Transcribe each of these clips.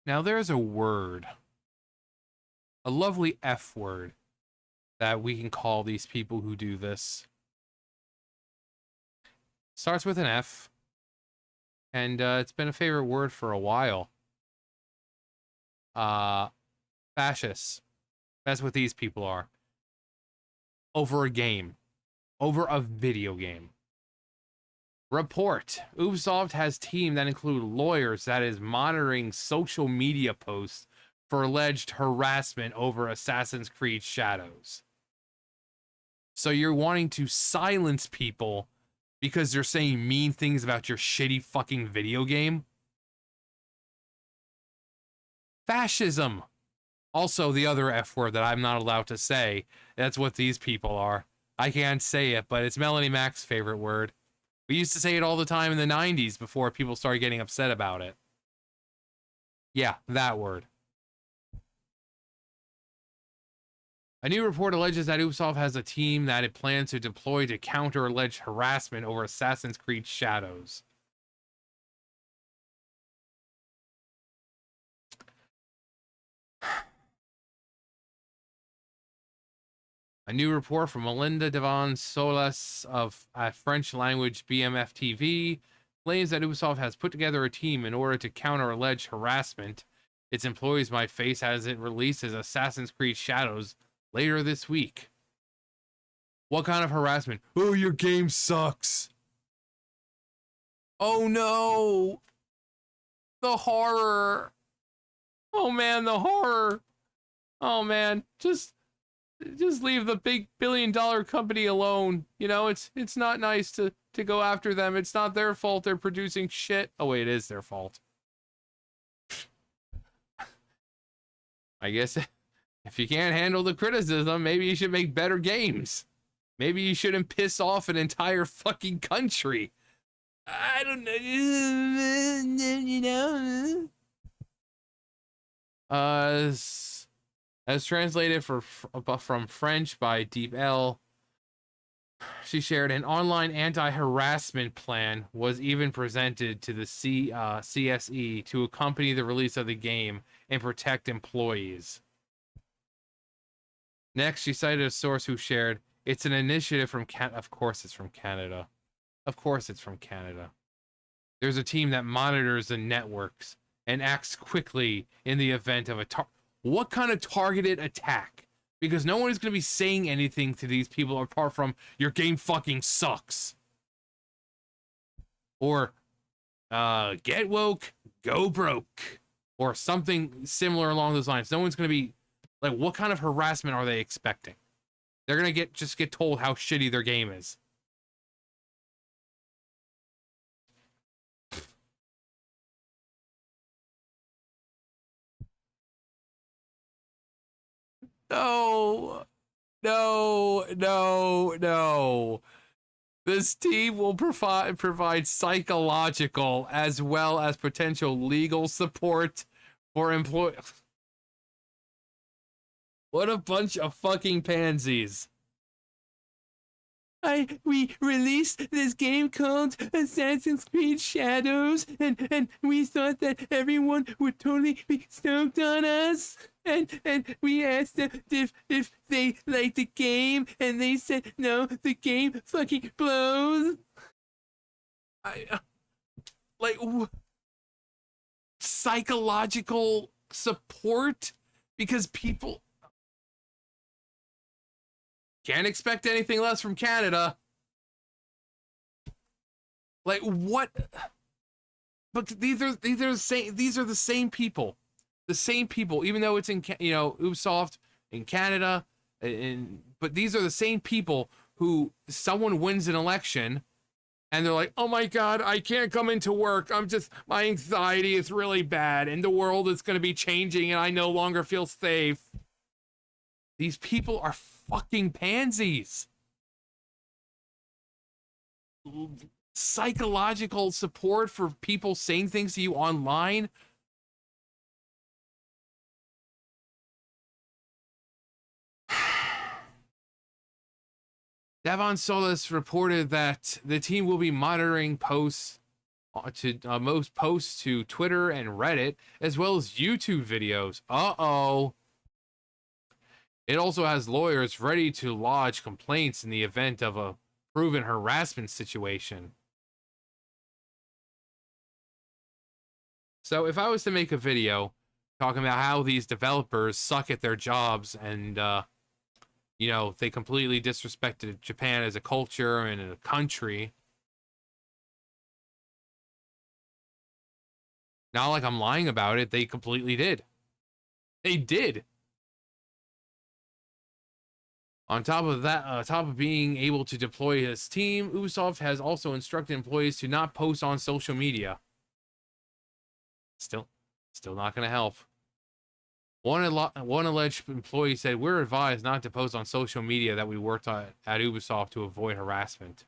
Now there's a word, a lovely F word, that we can call these people who do this. Starts with an F, and it's been a favorite word for a while. Fascists. That's what these people are. Over a game. Over a video game. Report. Ubisoft has team that include lawyers that is monitoring social media posts for alleged harassment over Assassin's Creed Shadows. So you're wanting to silence people because they're saying mean things about your shitty fucking video game? Fascism. Also, the other F word that I'm not allowed to say. That's what these people are. I can't say it, but it's Melanie Mac's favorite word. We used to say it all the time in the 90s before people started getting upset about it. Yeah, that word. A new report alleges that Ubisoft has a team that it plans to deploy to counter alleged harassment over Assassin's Creed Shadows. A new report from Melinda Devon Solas of French language BMF TV claims that Ubisoft has put together a team in order to counter alleged harassment its employees might face as it releases Assassin's Creed Shadows later this week. What kind of harassment? Oh, your game sucks. Oh no. The horror. Oh man, the horror. Oh man, just leave the big billion-dollar company alone. You know, it's not nice to go after them. It's not their fault they're producing shit. Oh wait, it is their fault. I guess if you can't handle the criticism, maybe you should make better games. Maybe you shouldn't piss off an entire fucking country. I don't know. You know. As translated from French by Deep L, she shared an online anti-harassment plan was even presented to the CSE to accompany the release of the game and protect employees. Next, she cited a source who shared, it's an initiative from Of course it's from Canada. Of course it's from Canada. There's a team that monitors the networks and acts quickly in the event of a what kind of targeted attack? Because no one is going to be saying anything to these people apart from your game fucking sucks. Or get woke, go broke. Or something similar along those lines. No one's going to be like, what kind of harassment are they expecting? They're going to just get told how shitty their game is. No. This team will provide psychological as well as potential legal support for employees. What a bunch of fucking pansies. We released this game called Assassin's Creed Shadows, and we thought that everyone would totally be stoked on us. And we asked them if they liked the game, and they said no, the game fucking blows. Psychological support because people can't expect anything less from Canada. Like what? But these are the same people. The same people, even though it's in Ubisoft in Canada, but these are the same people who someone wins an election, and they're like, "Oh my God, I can't come into work. My anxiety is really bad, and the world is going to be changing, and I no longer feel safe." These people are fucking pansies. Psychological support for people saying things to you online. Devon Solis reported that the team will be monitoring posts to most posts to Twitter and Reddit, as well as YouTube videos. Uh-oh. It also has lawyers ready to lodge complaints in the event of a proven harassment situation. So if I was to make a video talking about how these developers suck at their jobs and, you know, they completely disrespected Japan as a culture and a country, not like I'm lying about it, they completely did. They did. On top of that, top of being able to deploy his team, Ubisoft has also instructed employees to not post on social media. Still not going to help. One alleged employee said, "We're advised not to post on social media that we worked at Ubisoft to avoid harassment."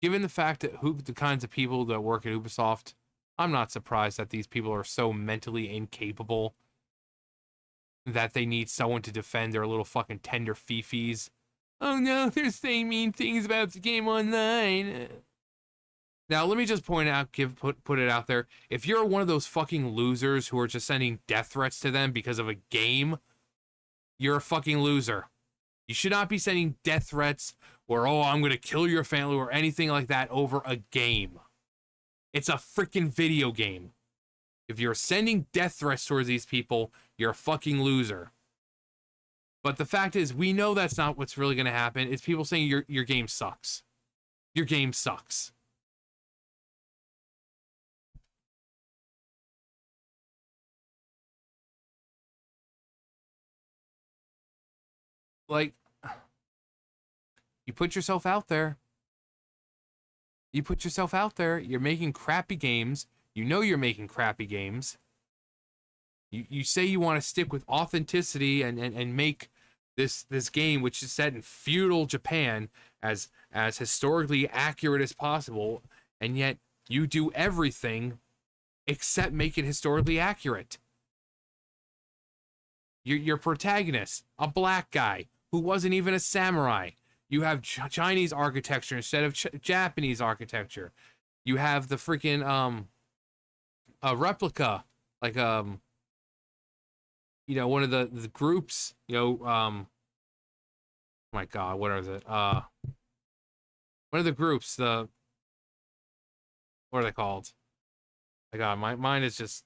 Given the fact that the kinds of people that work at Ubisoft, I'm not surprised that these people are so mentally incapable that they need someone to defend their little fucking tender fifis. Oh no, they're saying mean things about the game online. Now, let me just point out, put it out there. If you're one of those fucking losers who are just sending death threats to them because of a game, you're a fucking loser. You should not be sending death threats or, oh, I'm going to kill your family or anything like that over a game. It's a freaking video game. If you're sending death threats towards these people, you're a fucking loser. But the fact is, we know that's not what's really going to happen. It's people saying your game sucks. Your game sucks. Like, you put yourself out there. You put yourself out there. You're making crappy games. You know you're making crappy games. You say you want to stick with authenticity and make this game, which is set in feudal Japan, as historically accurate as possible, and yet you do everything except make it historically accurate. Your protagonist, a black guy who wasn't even a samurai. You have Chinese architecture instead of Japanese architecture. You have the freaking a replica, like you know, one of the groups, you know, oh my god, what is it? One of the groups, what are they called? My god, my mind is just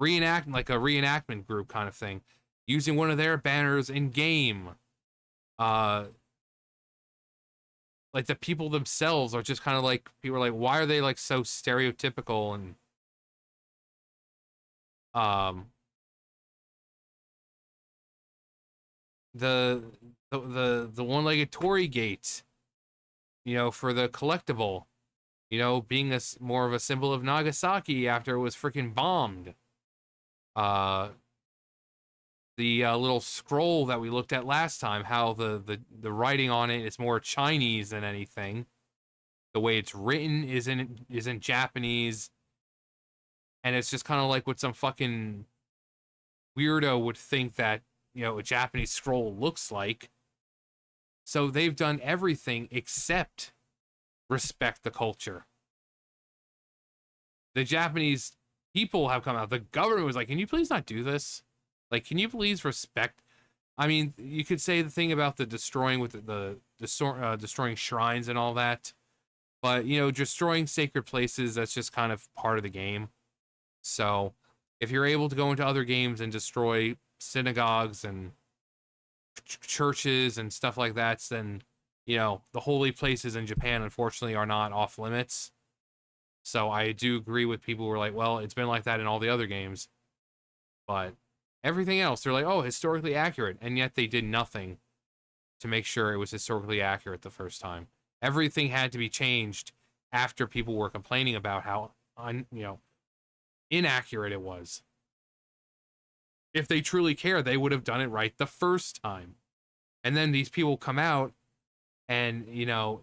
like a reenactment group kind of thing, using one of their banners in game. Like the people themselves are just kind of like, people are like, why are they like so stereotypical? And the one-legged Tory gate, you know, for the collectible, you know, being more of a symbol of Nagasaki after it was freaking bombed. The little scroll that we looked at last time, how the writing on it is more Chinese than anything. The way it's written isn't Japanese, and it's just kind of like what some fucking weirdo would think that, you know, a Japanese scroll looks like. So they've done everything except respect the culture. The Japanese people have come out. The government was like, can you please not do this? Like, can you please respect? I mean, you could say the thing about the destroying with destroying shrines and all that, but, you know, destroying sacred places, that's just kind of part of the game. So if you're able to go into other games and destroy synagogues and churches and stuff like that, then, you know, the holy places in Japan, unfortunately, are not off limits. So I do agree with people who are like, well, it's been like that in all the other games. But everything else, they're like, oh, historically accurate. And yet they did nothing to make sure it was historically accurate the first time. Everything had to be changed after people were complaining about how, you know, inaccurate it was. If they truly care, they would have done it right the first time. And then these people come out and, you know,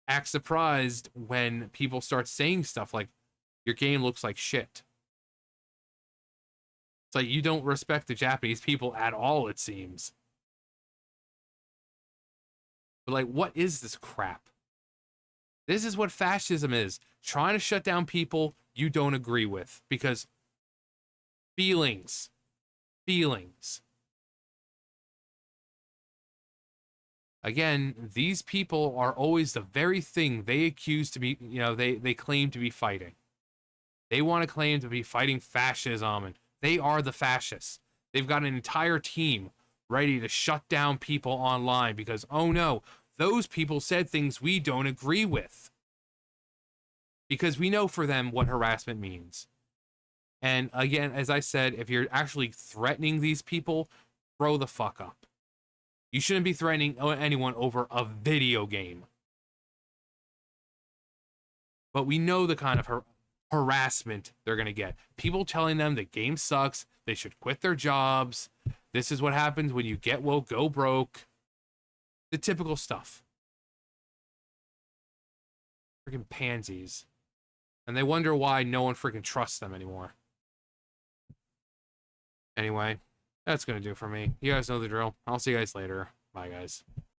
act surprised when people start saying stuff like, your game looks like shit. It's like you don't respect the Japanese people at all, it seems. But like, what is this crap? This is what fascism is. Trying to shut down people you don't agree with. Because feelings. Feelings. Again, these people are always the very thing they accuse to be, they claim to be fighting. They want to claim to be fighting fascism, and they are the fascists. They've got an entire team ready to shut down people online because, oh no, those people said things we don't agree with. Because we know for them what harassment means. And again, as I said, if you're actually threatening these people, grow the fuck up. You shouldn't be threatening anyone over a video game. But we know the kind of harassment they're going to get. People telling them the game sucks, they should quit their jobs. This is what happens when you get woke, go broke. The typical stuff. Freaking pansies. And they wonder why no one freaking trusts them anymore. Anyway, that's going to do it for me. You guys know the drill. I'll see you guys later. Bye, guys.